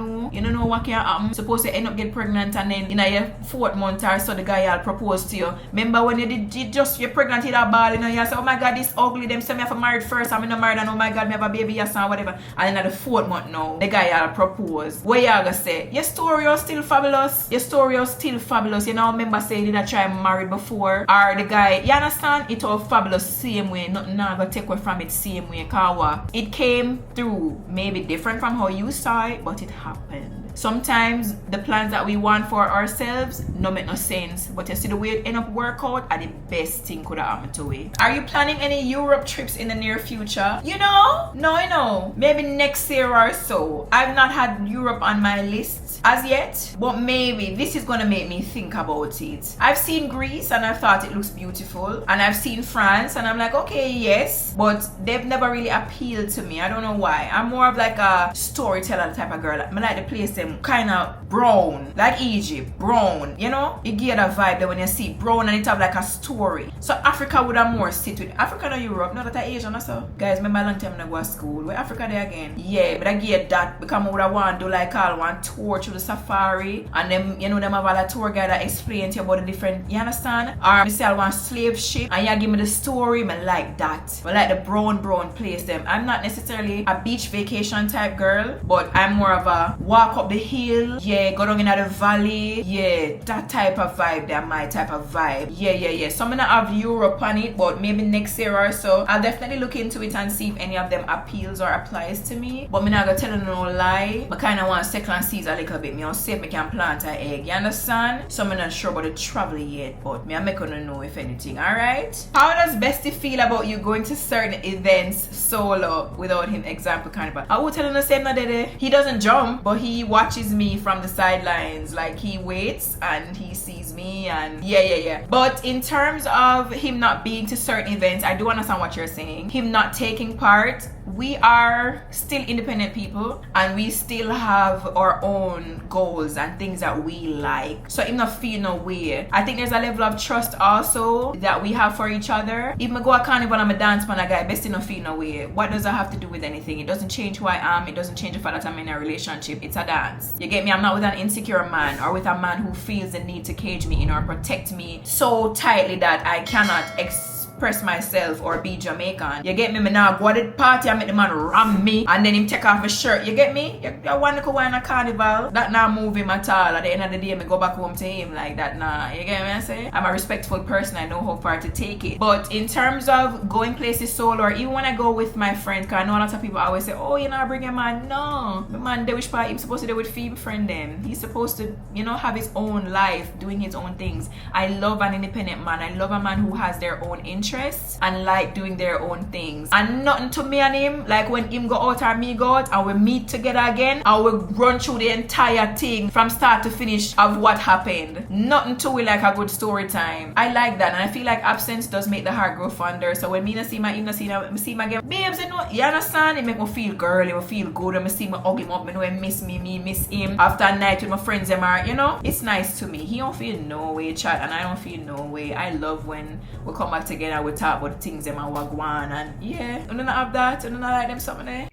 know what can happen. Suppose you end up get pregnant and then in your 4th month or so the guy will propose to you. Remember when you're pregnant, you that ball, you say, oh my God, this ugly, them say me have to married first, I'm not married, and oh my God, me have a baby, yes, and whatever. And then at the 4th month now, the guy will propose. What you gonna say? Your story is still fabulous. Your story is still fabulous. You know, remember saying that try married before, or the guy, you understand? It all fabulous same way. Nothing now gonna take away from it same way. Cause it came through maybe different from how you saw it, but it happened. Sometimes the plans that we want for ourselves no make no sense, but you see the way it end up work out are the best thing could have happened to it. Are you planning any Europe trips in the near future? No, maybe next year or so. I've not had Europe on my list as yet, but maybe this is gonna make me think about it. I've seen Greece and I thought it looks beautiful, and I've seen France and I'm like, okay, yes, but they've never really appealed to me. I don't know why. I'm more of like a storyteller type of girl. I like the place them kind of brown, like Egypt, brown, you know? It give that vibe that when you see brown and it have like a story. So Africa would have more sit with Africa or Europe, not that I Asian or so. Guys, remember a long time I go to school. Where Africa there again? Yeah, but I get that because I would have want to do like all one tour through the safari, and then you know them have a tour guide that explain to you about the different, you understand? Or I say I want slave ship and you give me the story, I like that. But like the brown place them. I'm not necessarily a beach vacation type girl, but I'm more of a walk up the hill, yeah, go down in the valley, yeah, that type of vibe. They're my type of vibe. Yeah. So I'm gonna have Europe on it, but maybe next year or so I'll definitely look into it and see if any of them appeals or applies to me. But I'm not gonna tell you no lie. I kinda want to second seas a little bit. Me I'll see if I can plant an egg, you understand? So I'm not sure about the travel yet, but me I'm gonna know if anything. Alright? How does Bestie feel about you going to certain events solo without him? Example kind of. I will tell him the same that he doesn't jump, but he watches me from the sidelines. Like, he waits and he sees me, and yeah. But in terms of him not being to certain events, I do understand what you're saying. Him not taking part, we are still independent people and we still have our own goals and things that we like. So him not feel no way. I think there's a level of trust also that we have for each other. If I go a carnival and I dance man a guy, best not feel no way. What does that have to do with anything? It doesn't change who I am. It doesn't change the fact that I'm in a relationship. It's a dance. You get me? I'm not with an insecure man or with a man who feels the need to cage me in or protect me so tightly that I cannot express myself or be Jamaican. You get me? Me now go to the party and make the man ram me and then him take off my shirt. You get me? You want to go in a carnival? That not move him at all. At the end of the day, me go back home to him like that. Nah, you get me? I say I'm a respectful person. I know how far to take it. But in terms of going places solo, or even when I go with my friends, because I know a lot of people always say, oh, you know, bring a man. No, the man, which part he's supposed to do with Phoebe friend them. He's supposed to, you know, have his own life, doing his own things. I love an independent man. I love a man who has their own interests. interests and like doing their own things. And nothing to me and him, like when him go out or me go out and we meet together again and we run through the entire thing from start to finish of what happened. Nothing to it like a good story time. I like that, and I feel like absence does make the heart grow fonder. So when me not see my him not see him again, babes, you know, you understand, it make me feel girly, me feel good, and me see me hug him up, me know he miss me miss him after a night with my friends them are, you know, it's nice to me. He don't feel no way, chat, and I don't feel no way. I love when we come back together, we talk about the things them and wagwan, and yeah, you don't have that, you don't like them something there.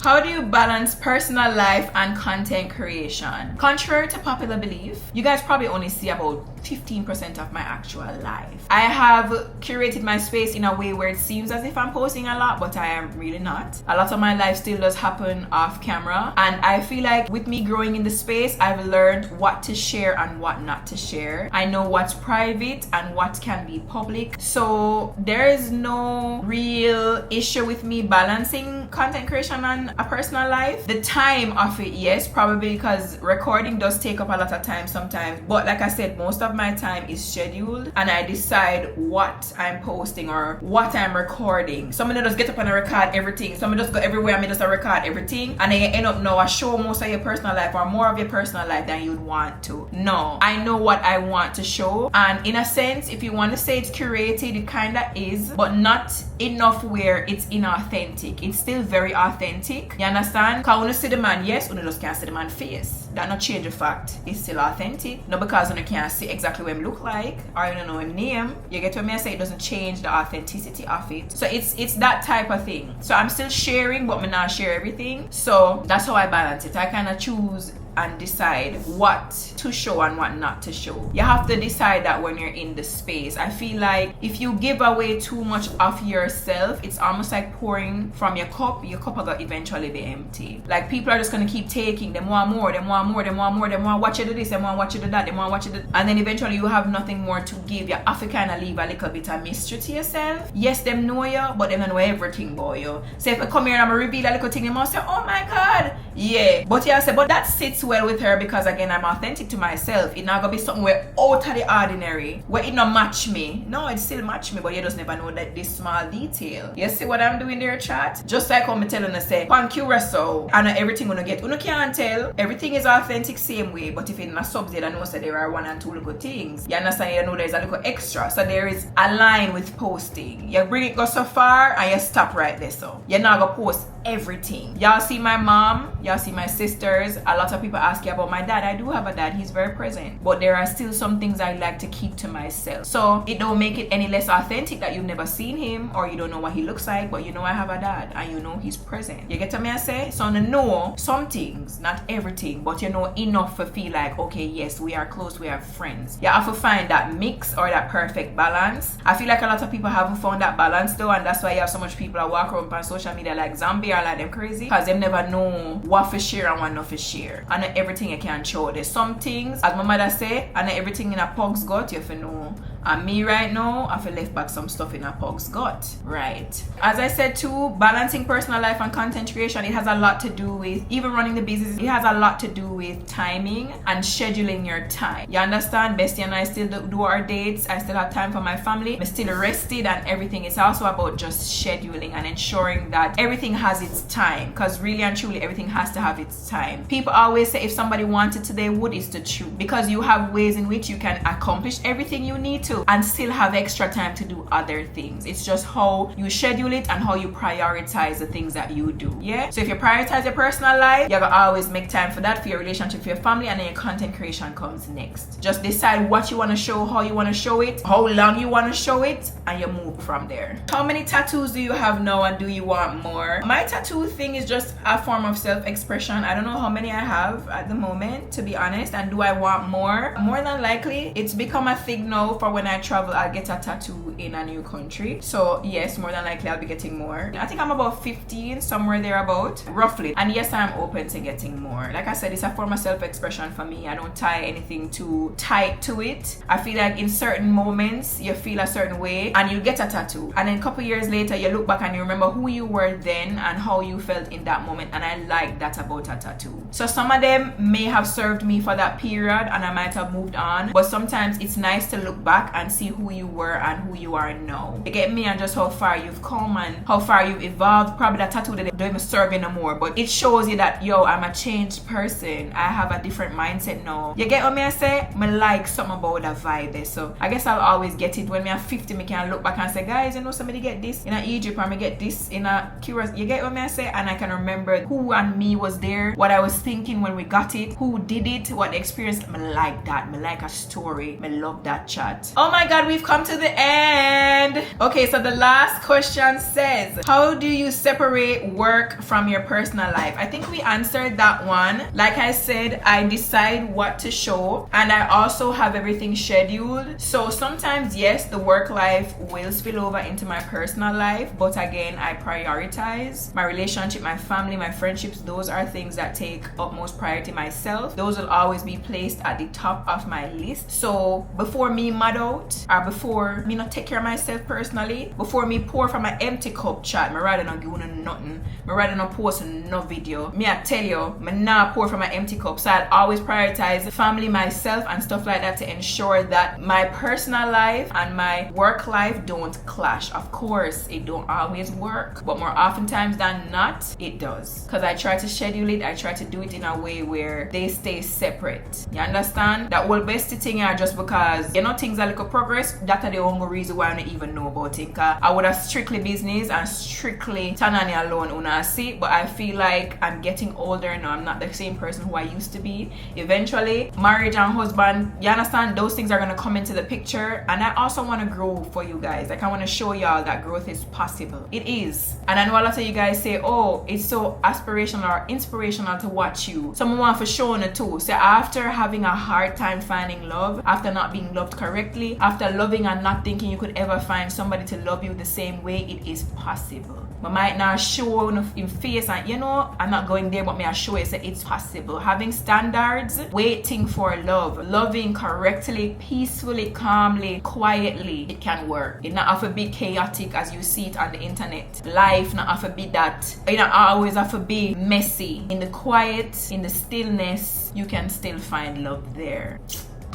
How do you balance personal life and content creation? Contrary to popular belief, you guys probably only see about 15% of my actual life. I have curated my space in a way where it seems as if I'm posting a lot, but I am really not. A lot of my life still does happen off camera, and I feel like with me growing in the space, I've learned what to share and what not to share. I know what's private and what can be public, so there is no real issue with me balancing content creation and a personal life. The time of it, yes, probably because recording does take up a lot of time sometimes, but like I said, most of my time is scheduled and I decide what I'm posting or what I'm recording. Somebody just get up and record everything. Somebody just go everywhere and just record everything, and then you end up now show most of your personal life or more of your personal life than you'd want to. No, I know what I want to show, and in a sense, if you want to say it's curated, it kind of is, but not enough where it's inauthentic. It's still very authentic. You understand? Because when you see the man, yes, you just can't see the man face. That not change the fact. It's still authentic. Not because you can't see exactly what him look like or you don't know him name. You get what I say? It doesn't change the authenticity of it. So it's that type of thing. So I'm still sharing, but me not share everything. So that's how I balance it. I kind of choose and decide what to show and what not to show. You have to decide that when you're in the space. I feel like if you give away too much of yourself, it's almost like pouring from your cup are gonna eventually be empty. Like people are just gonna keep taking, them want more, them want watch you do this, them want watch you do that, them want watch you do, and then eventually you have nothing more to give. You have to kind of leave a little bit of mystery to yourself. Yes, them know you, but them don't know everything about you. So if I come here and I reveal a little thing, they must say, oh my god, yeah. But yeah, I say, but that sits well with her because again, I'm authentic to myself. It not gonna be something where out of the ordinary, where it not match me. No, it still match me, but you just never know that this small detail. You see what I'm doing there, chat? Just like I'm telling you, say, on QSO, and everything gonna get, you can't tell. Everything is authentic same way, but if in a subject, I know say there are 1 and 2 little things. You understand? You know there's a little extra. So there is a line with posting. You bring it go so far and you stop right there. So you're not gonna post everything. Y'all see my mom, y'all see my sisters. A lot of people ask you about my dad. I do have a dad, he's very present, but there are still some things I like to keep to myself. So it don't make it any less authentic that you've never seen him or you don't know what he looks like, but you know I have a dad and you know he's present. You get what I say? So I know some things, not everything, but you know enough to feel like, okay, yes, we are close, we are friends. You have to find that mix or that perfect balance. I feel like a lot of people haven't found that balance though, and that's why you have so much people that walk around on social media like zombie or like them crazy, because they never know what to share and what not to share. And not everything you can show. There's some things, as my mother say, and not everything in a pug's gut you have to know. And me right now, I feel left back some stuff in a pug's gut. Right. As I said too, balancing personal life and content creation, it has a lot to do with even running the business. It has a lot to do with timing and scheduling your time. You understand? Bestie and I still do our dates. I still have time for my family. I'm still rested and everything. It's also about just scheduling and ensuring that everything has its time. Because really and truly, everything has to have its time. People always say if somebody wanted to, they would. It's the truth. Because you have ways in which you can accomplish everything you need to and still have extra time to do other things. It's just how you schedule it and how you prioritize the things that you do. Yeah. So if you prioritize your personal life, you're gonna always make time for that, for your relationship, for your family, and then your content creation comes next. Just decide what you want to show, how you want to show it, how long you want to show it, and you move from there. How many tattoos do you have now and do you want more? My tattoo thing is just a form of self-expression. I don't know how many I have at the moment, to be honest, and do I want more? More than likely, it's become a thing now for when I travel, I'll get a tattoo in a new country. So yes, more than likely I'll be getting more. I think I'm about 15, somewhere thereabout, roughly. And yes, I'm open to getting more. Like I said, it's a form of self-expression for me. I don't tie anything too tight to it. I feel like in certain moments you feel a certain way and you get a tattoo, and then a couple years later you look back and you remember who you were then and how you felt in that moment, and I like that about a tattoo. So some of them may have served me for that period and I might have moved on, but sometimes it's nice to look back and see who you were and who you are now. You get me? And just how far you've come and how far you've evolved. Probably that tattoo that they don't even serve you no more, but it shows you that, yo, I'm a changed person. I have a different mindset now. You get what me I say? Me like something about that vibe there. So I guess I'll always get it when me at 50. Me can look back and say, guys, you know, somebody get this in a Egypt or me get this in a Curious. You get what me I say? And I can remember who and me was there, what I was thinking when we got it, who did it, what the experience. Me like that. Me like a story. Me love that chat. Oh my god, we've come to the end. Okay, so the last question says, how do you separate work from your personal life? I think we answered that one. Like I said, I decide what to show and I also have everything scheduled. So sometimes, yes, the work life will spill over into my personal life, but again, I prioritize my relationship, my family, my friendships. Those are things that take utmost priority myself. Those will always be placed at the top of my list. So before me mad out, or before me not take care of myself personally, before me pour from my empty cup, chat, me rather not give you nothing, me rather not post no video. Me I tell you, me not pour from my empty cup. So I'll always prioritize family, myself and stuff like that to ensure that my personal life and my work life don't clash. Of course, it don't always work, but more oftentimes than not, it does. Because I try to schedule it, I try to do it in a way where they stay separate. You understand? That whole best thing are just because, you know, things are like a progress, that's the only reason why I don't even know about it. I would have strictly business and strictly Tanaania alone, una see, but I feel like I'm getting older now. I'm not the same person who I used to be. Eventually, marriage and husband, you understand, those things are going to come into the picture. And I also want to grow for you guys. Like, I want to show y'all that growth is possible. It is. And I know a lot of you guys say, oh, it's so aspirational or inspirational to watch you. Someone want for showing it too. So after having a hard time finding love, after not being loved correctly, after loving and not thinking you could ever find somebody to love you the same way, it is possible. I might not show in face and, you know, I'm not going there, but me I show it, so it's possible. Having standards, waiting for love, loving correctly, peacefully, calmly, quietly, it can work. It not have to be chaotic as you see it on the internet. Life not have to be that. It not always have to be messy. In the quiet, in the stillness, you can still find love there.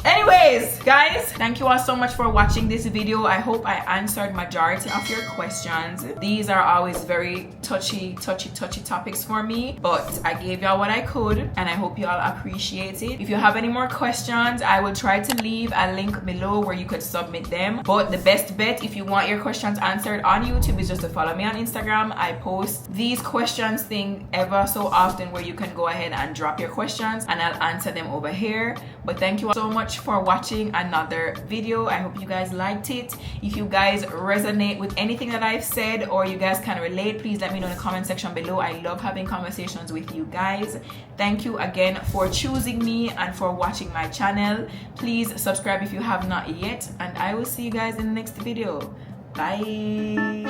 Anyways, guys, thank you all so much for watching this video. I hope I answered majority of your questions. These are always very touchy topics for me, but I gave y'all what I could and I hope you all appreciate it. If you have any more questions, I will try to leave a link below where you could submit them. But the best bet, if you want your questions answered on YouTube, is just to follow me on Instagram. I post these questions thing ever so often where you can go ahead and drop your questions and I'll answer them over here. But thank you all so much for watching another video. I hope you guys liked it. If you guys resonate with anything that I've said or you guys can relate, please let me know in the comment section below. I love having conversations with you guys. Thank you again for choosing me and for watching my channel. Please subscribe if you have not yet, and I will see you guys in the next video. Bye.